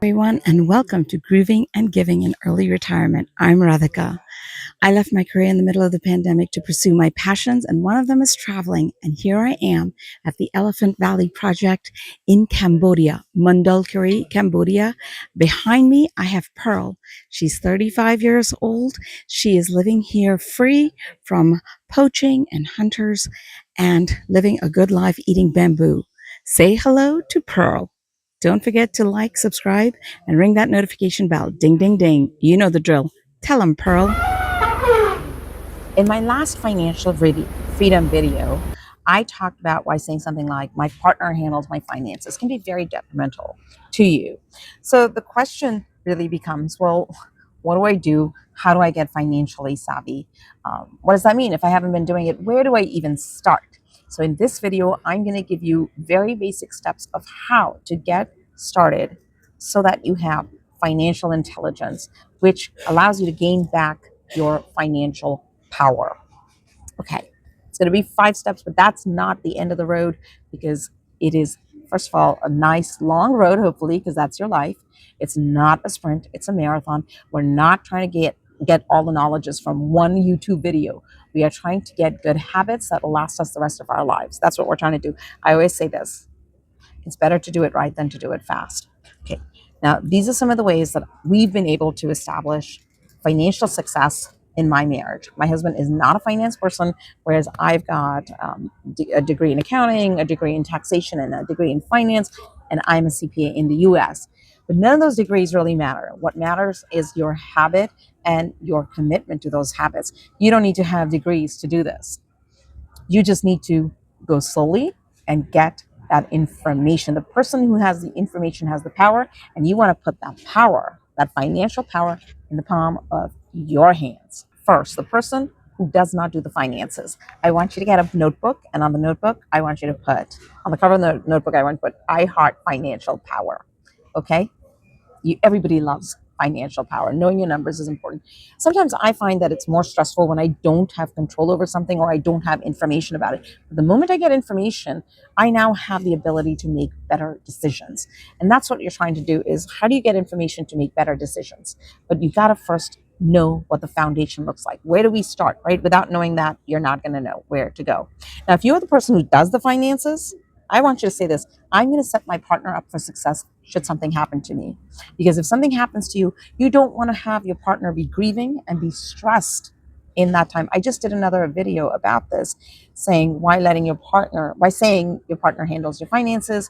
Everyone, and welcome to Grooving and Giving in Early Retirement. I'm Radhika. I left my career in the middle of the pandemic to pursue my passions, and one of them is traveling. And here I am at the Elephant Valley Project in Cambodia, Mondulkiri, Cambodia. Behind me, I have Pearl. She's 35 years old. She is living here free from poaching and hunters and living a good life eating bamboo. Say hello to Pearl. Don't forget to like, subscribe, and ring that notification bell. Ding, ding, ding. You know the drill. Tell them, Pearl. In my last financial freedom video, I talked about why saying something like, my partner handles my finances, can be very detrimental to you. So the question really becomes, well, what do I do? How do I get financially savvy? What does that mean? If I haven't been doing it, where do I even start? So in this video, I'm going to give you very basic steps of how to get started so that you have financial intelligence, which allows you to gain back your financial power. Okay, it's going to be 5 steps, but that's not the end of the road, because it is, first of all, a nice long road, hopefully, because that's your life. It's not a sprint, it's a marathon. We're not trying to get all the knowledges from one YouTube video. We are trying to get good habits that will last us the rest of our lives. That's what we're trying to do. I always say this: it's better to do it right than to do it fast. Okay, now these are some of the ways that we've been able to establish financial success in my marriage. My husband is not a finance person, whereas I've got a degree in accounting, a degree in taxation, and a degree in finance, and I'm a CPA in the US. But none of those degrees really matter. What matters is your habit and your commitment to those habits. You don't need to have degrees to do this. You just need to go slowly and get that information. The person who has the information has the power, and you want to put that power, that financial power, in the palm of your hands. First, the person who does not do the finances, I want you to get a notebook, and on the notebook, I want you to put, on the cover of the notebook, I want to put, I heart financial power. Okay? Everybody loves financial power. Knowing your numbers is important. Sometimes I find that it's more stressful when I don't have control over something or I don't have information about it. But the moment I get information, I now have the ability to make better decisions. And that's what you're trying to do, is how do you get information to make better decisions? But you got to first know what the foundation looks like. Where do we start, right? Without knowing that, you're not going to know where to go. Now, if you're the person who does the finances, I want you to say this: I'm going to set my partner up for success should something happen to me. Because if something happens to you, you don't want to have your partner be grieving and be stressed in that time. I just did another video about this, saying why saying your partner handles your finances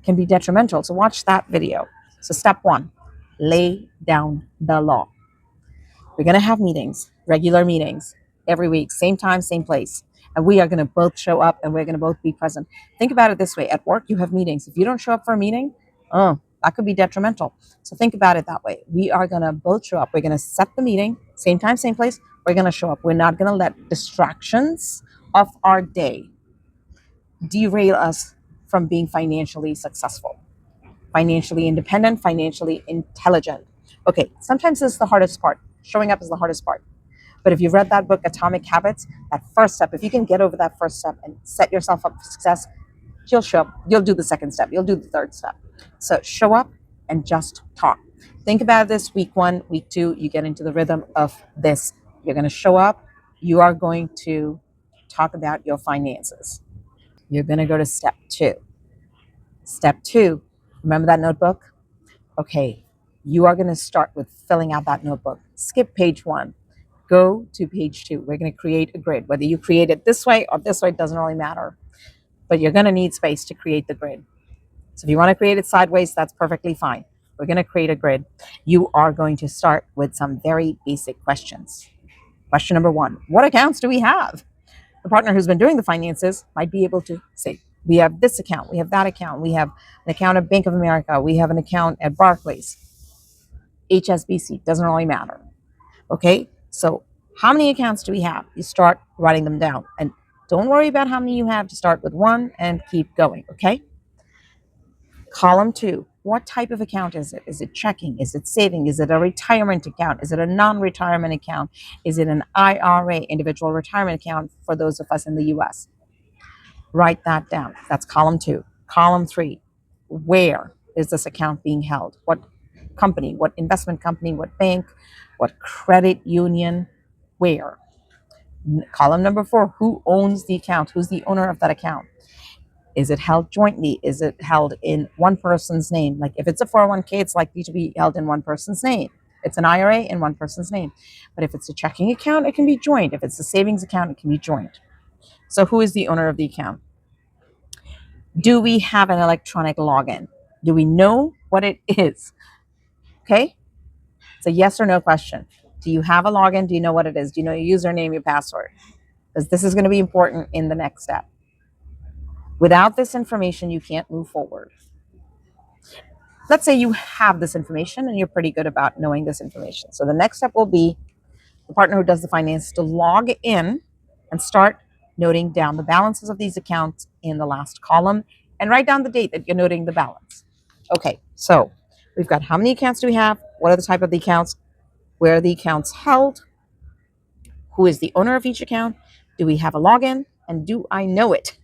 can be detrimental. So watch that video. So step 1, lay down the law. We're going to have meetings, regular meetings, every week, same time, same place. And we are going to both show up, and we're going to both be present. Think about it this way: at work, you have meetings. If you don't show up for a meeting, that could be detrimental. So think about it that way. We are going to both show up. We're going to set the meeting, same time, same place. We're going to show up. We're not going to let distractions of our day derail us from being financially successful, financially independent, financially intelligent. Okay, sometimes this is the hardest part. Showing up is the hardest part. But if you've read that book, Atomic Habits, that first step, if you can get over that first step and set yourself up for success, you'll show up. You'll do the second step. You'll do the third step. So show up and just talk. Think about this: week 1, week 2, you get into the rhythm of this. You're going to show up. You are going to talk about your finances. You're going to go to step 2. Step 2, remember that notebook? Okay, you are going to start with filling out that notebook. Skip page 1. Go to page 2. We're going to create a grid. Whether you create it this way or this way, it doesn't really matter. But you're going to need space to create the grid. So if you want to create it sideways, that's perfectly fine. We're going to create a grid. You are going to start with some very basic questions. Question number 1, what accounts do we have? The partner who's been doing the finances might be able to say, we have this account, we have that account, we have an account at Bank of America, we have an account at Barclays, HSBC, doesn't really matter. Okay, so how many accounts do we have? You start writing them down, and don't worry about how many you have. To start with 1 and keep going. Okay. Column 2, what type of account is it? Is it checking? Is it saving? Is it a retirement account? Is it a non-retirement account? Is it an IRA, individual retirement account, for those of us in the US? Write that down. That's column 2. Column 3, where? is this account being held? What company, what investment company, what bank, what credit union, where? Column number 4, who owns the account? Who's the owner of that account? Is it held jointly? Is it held in one person's name? Like if it's a 401k, it's likely to be held in one person's name. It's an IRA in one person's name. But if it's a checking account, it can be joint. If it's a savings account, it can be joint. So who is the owner of the account? Do we have an electronic login? Do we know what it is? Okay. It's a yes or no question. Do you have a login? Do you know what it is? Do you know your username, your password? Because this is going to be important in the next step. Without this information, you can't move forward. Let's say you have this information and you're pretty good about knowing this information. So the next step will be the partner who does the finance to log in and start noting down the balances of these accounts in the last column and write down the date that you're noting the balance. Okay, so we've got how many accounts do we have? What are the type of the accounts? Where are the accounts held? Who is the owner of each account? Do we have a login? And do I know it?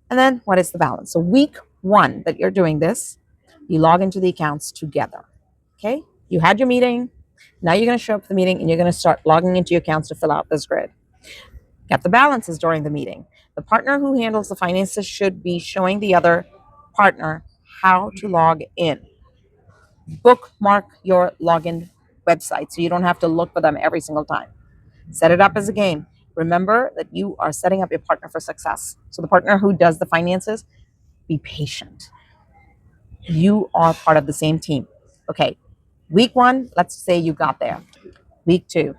And then what is the balance? So week 1 that you're doing this, you log into the accounts together. Okay? You had your meeting. Now you're going to show up at the meeting and you're going to start logging into your accounts to fill out this grid. Get the balances during the meeting. The partner who handles the finances should be showing the other partner how to log in. Bookmark your login website so you don't have to look for them every single time. Set it up as a game. Remember that you are setting up your partner for success. So the partner who does the finances, be patient. You are part of the same team. Okay, week 1, let's say you got there. Week 2,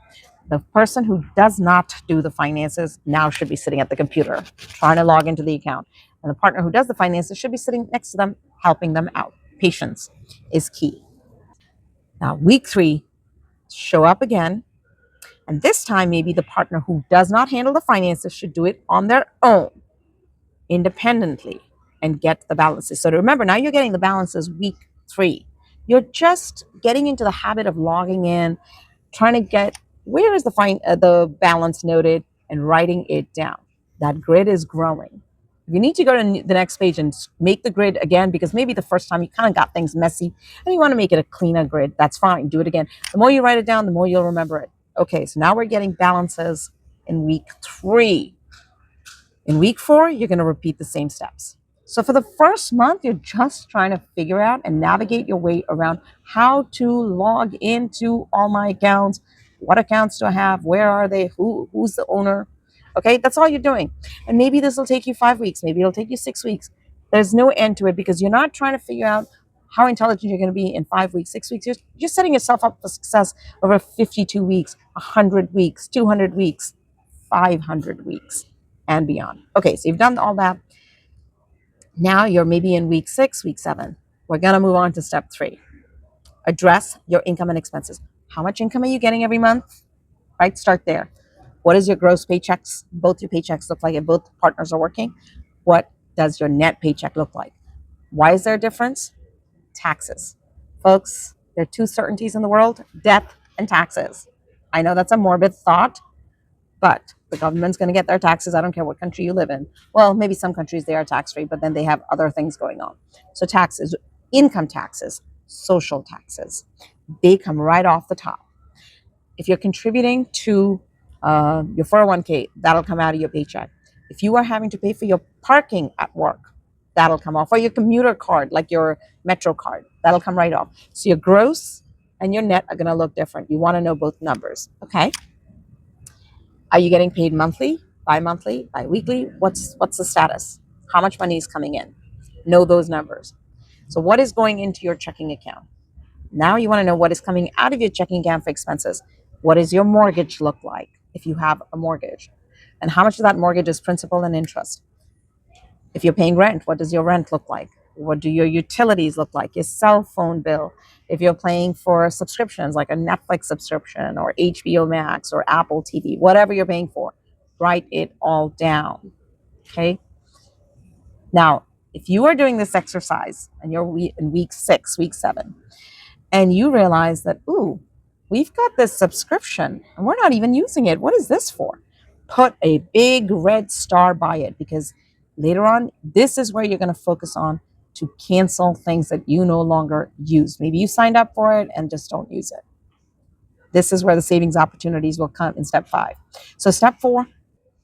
the person who does not do the finances now should be sitting at the computer trying to log into the account. And the partner who does the finances should be sitting next to them, helping them out. Patience is key. Now, week 3, show up again. And this time, maybe the partner who does not handle the finances should do it on their own, independently, and get the balances. So remember, now you're getting the balances week 3. You're just getting into the habit of logging in, trying to get where is the balance noted and writing it down. That grid is growing. You need to go to the next page and make the grid again because maybe the first time you kind of got things messy and you want to make it a cleaner grid. That's fine. Do it again. The more you write it down, the more you'll remember it. Okay, so now we're getting balances in week 3. In week 4, you're going to repeat the same steps. So for the first month, you're just trying to figure out and navigate your way around how to log into all my accounts. What accounts do I have? Where are they? Who's the owner? Okay, that's all you're doing. And maybe this will take you 5 weeks. Maybe it'll take you 6 weeks. There's no end to it because you're not trying to figure out how intelligent you're going to be in 5 weeks, 6 weeks. You're setting yourself up for success over 52 weeks, 100 weeks, 200 weeks, 500 weeks, and beyond. Okay, so you've done all that. Now you're maybe in week 6, week 7. We're going to move on to step 3. Address your income and expenses. How much income are you getting every month? Right? Start there. What is your gross paychecks? Both your paychecks look like if both partners are working. What does your net paycheck look like? Why is there a difference? Taxes. Folks, there are 2 certainties in the world, death and taxes. I know that's a morbid thought, but the government's going to get their taxes. I don't care what country you live in. Well, maybe some countries they are tax-free, but then they have other things going on. So taxes, income taxes, social taxes, they come right off the top. If you're contributing to your 401k, that'll come out of your paycheck. If you are having to pay for your parking at work, that'll come off. Or your commuter card, like your Metro card, that'll come right off. So your gross and your net are going to look different. You want to know both numbers, okay? Are you getting paid monthly, bi-monthly, bi-weekly? What's the status? How much money is coming in? Know those numbers. So what is going into your checking account? Now you want to know what is coming out of your checking account for expenses. What does your mortgage look like if you have a mortgage? And how much of that mortgage is principal and interest? If you're paying rent, what does your rent look like? What do your utilities look like? Your cell phone bill? If you're paying for subscriptions like a Netflix subscription or HBO Max or Apple TV, whatever you're paying for, write it all down. Okay? Now, if you are doing this exercise and you're in week 6, week 7, and you realize that, ooh, we've got this subscription and we're not even using it. What is this for? Put a big red star by it because later on, this is where you're going to focus on to cancel things that you no longer use. Maybe you signed up for it and just don't use it. This is where the savings opportunities will come in step 5. So step 4,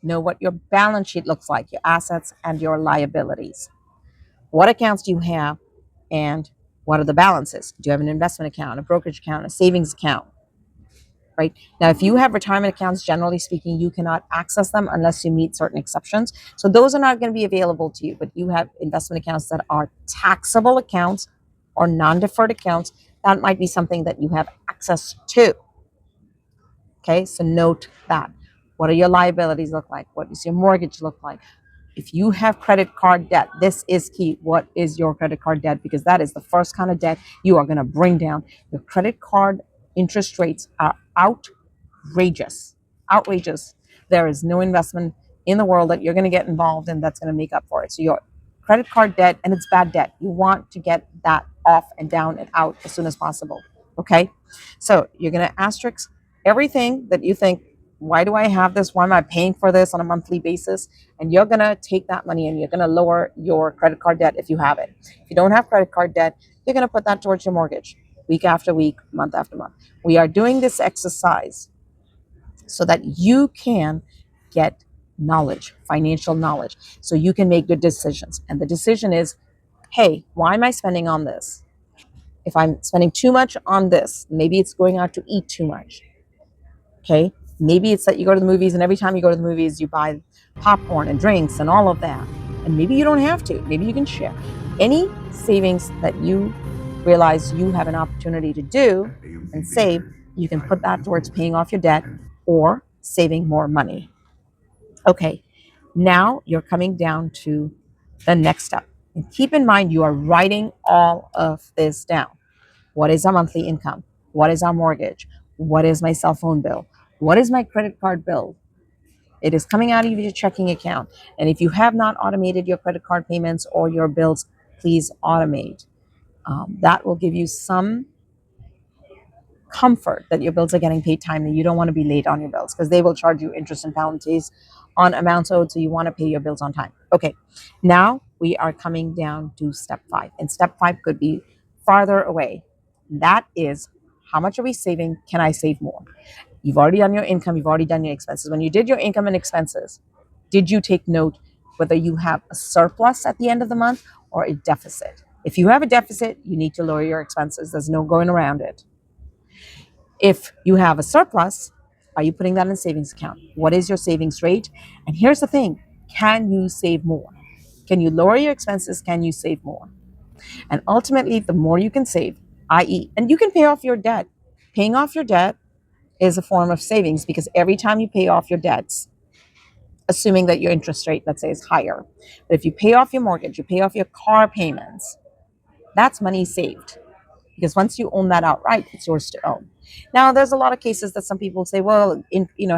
know what your balance sheet looks like, your assets and your liabilities. What accounts do you have and what are the balances? Do you have an investment account, a brokerage account, a savings account? Right now, if you have retirement accounts, generally speaking, you cannot access them unless you meet certain exceptions. So those are not going to be available to you, but you have investment accounts that are taxable accounts or non-deferred accounts. That might be something that you have access to. Okay, so note that. What do your liabilities look like? What does your mortgage look like? If you have credit card debt, this is key. What is your credit card debt? Because that is the first kind of debt you are going to bring down. Your credit card interest rates are outrageous. Outrageous. There is no investment in the world that you're going to get involved in that's going to make up for it. So your credit card debt, and it's bad debt, you want to get that off and down and out as soon as possible. Okay? So you're going to asterisk everything that you think, why do I have this? Why am I paying for this on a monthly basis? And you're going to take that money and you're going to lower your credit card debt if you have it. If you don't have credit card debt, you're going to put that towards your mortgage week after week, month after month. We are doing this exercise so that you can get knowledge, financial knowledge, so you can make good decisions. And the decision is, hey, why am I spending on this? If I'm spending too much on this, maybe it's going out to eat too much. Okay, maybe it's that you go to the movies and every time you go to the movies you buy popcorn and drinks and all of that, and maybe you don't have to. Maybe you can share any savings that you realize you have an opportunity to do and save. You can put that towards paying off your debt or saving more money. Okay, now you're coming down to the next step, and keep in mind you are writing all of this down. What is our monthly income? What is our mortgage? What is my cell phone bill? What is my credit card bill? It is coming out of your checking account. And if you have not automated your credit card payments or your bills, please automate. That will give you some comfort that your bills are getting paid timely. You don't want to be late on your bills because they will charge you interest and penalties on amounts owed. So you want to pay your bills on time. Okay, now we are coming down to step 5. And step 5 could be farther away. That is, how much are we saving? Can I save more? You've already done your income, you've already done your expenses. When you did your income and expenses, did you take note whether you have a surplus at the end of the month or a deficit? If you have a deficit, you need to lower your expenses. There's no going around it. If you have a surplus, are you putting that in a savings account? What is your savings rate? And here's the thing, can you save more? Can you lower your expenses? Can you save more? And ultimately, the more you can save, i.e., and you can pay off your debt. Paying off your debt is a form of savings because every time you pay off your debts, assuming that your interest rate, let's say, is higher, but if you pay off your mortgage, you pay off your car payments, that's money saved. Because once you own that outright, it's yours to own. Now, there's a lot of cases that some people say, well,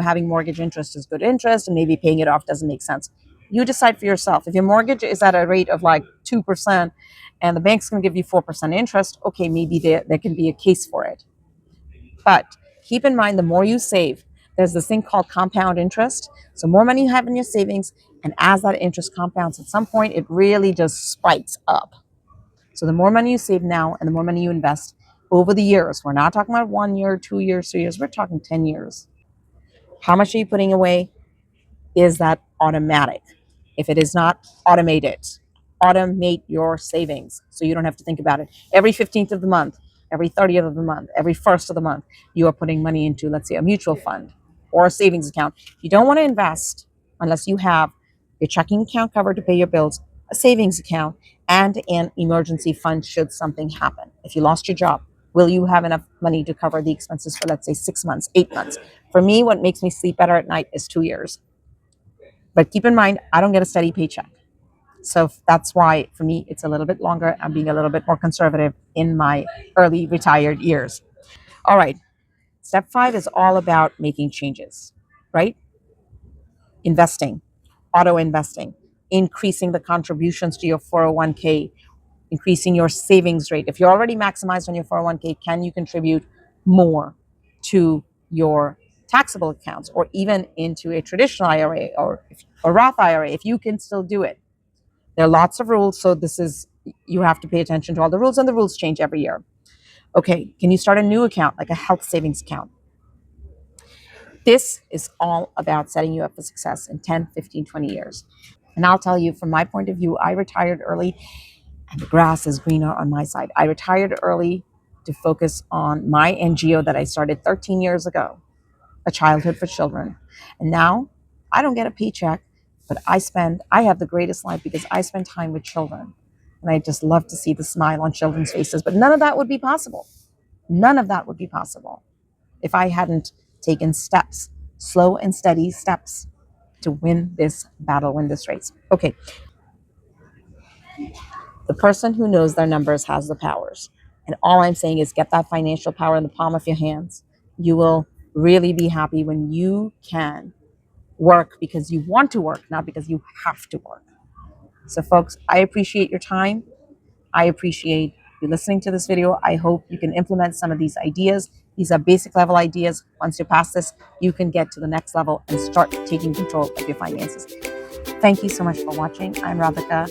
having mortgage interest is good interest, and maybe paying it off doesn't make sense. You decide for yourself. If your mortgage is at a rate of like 2%, and the bank's going to give you 4% interest, okay, maybe there can be a case for it. But keep in mind, the more you save, there's this thing called compound interest. So more money you have in your savings, and as that interest compounds, at some point, it really just spikes up. So the more money you save now and the more money you invest over the years, we're not talking about 1 year, 2 years, 3 years, we're talking 10 years. How much are you putting away? Is that automatic? If it is not, automate it. Automate your savings so you don't have to think about it. Every 15th of the month, every 30th of the month, every 1st of the month, you are putting money into, let's say, a mutual fund or a savings account. You don't want to invest unless you have your checking account covered to pay your bills, a savings account, and an emergency fund should something happen. If you lost your job, will you have enough money to cover the expenses for, let's say, 6 months, 8 months? For me, what makes me sleep better at night is 2 years. But keep in mind, I don't get a steady paycheck. So that's why, for me, it's a little bit longer. I'm being a little bit more conservative in my early retired years. All right. Step 5 is all about making changes, right? Investing, auto investing, increasing the contributions to your 401k, increasing your savings rate. If you're already maximized on your 401k, can you contribute more to your taxable accounts or even into a traditional IRA or a Roth IRA if you can still do it? There are lots of rules, so this is you have to pay attention to all the rules, and the rules change every year. Okay, can you start a new account, like a health savings account? This is all about setting you up for success in 10, 15, 20 years. And I'll tell you, from my point of view, I retired early and the grass is greener on my side. I retired early to focus on my NGO that I started 13 years ago, A Childhood for Children. And now I don't get a paycheck, but I have the greatest life because I spend time with children. And I just love to see the smile on children's faces. But none of that would be possible. None of that would be possible if I hadn't taken steps, slow and steady steps, to win this battle, win this race. Okay. The person who knows their numbers has the powers. And all I'm saying is get that financial power in the palm of your hands. You will really be happy when you can work because you want to work, not because you have to work. So, folks, I appreciate your time. I appreciate you listening to this video. I hope you can implement some of these ideas. These are basic level ideas. Once you pass this, you can get to the next level and start taking control of your finances. Thank you so much for watching. I'm Radhika.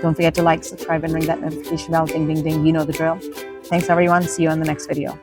Don't forget to like, subscribe, and ring that notification bell. Ding, ding, ding. You know the drill. Thanks, everyone. See you in the next video.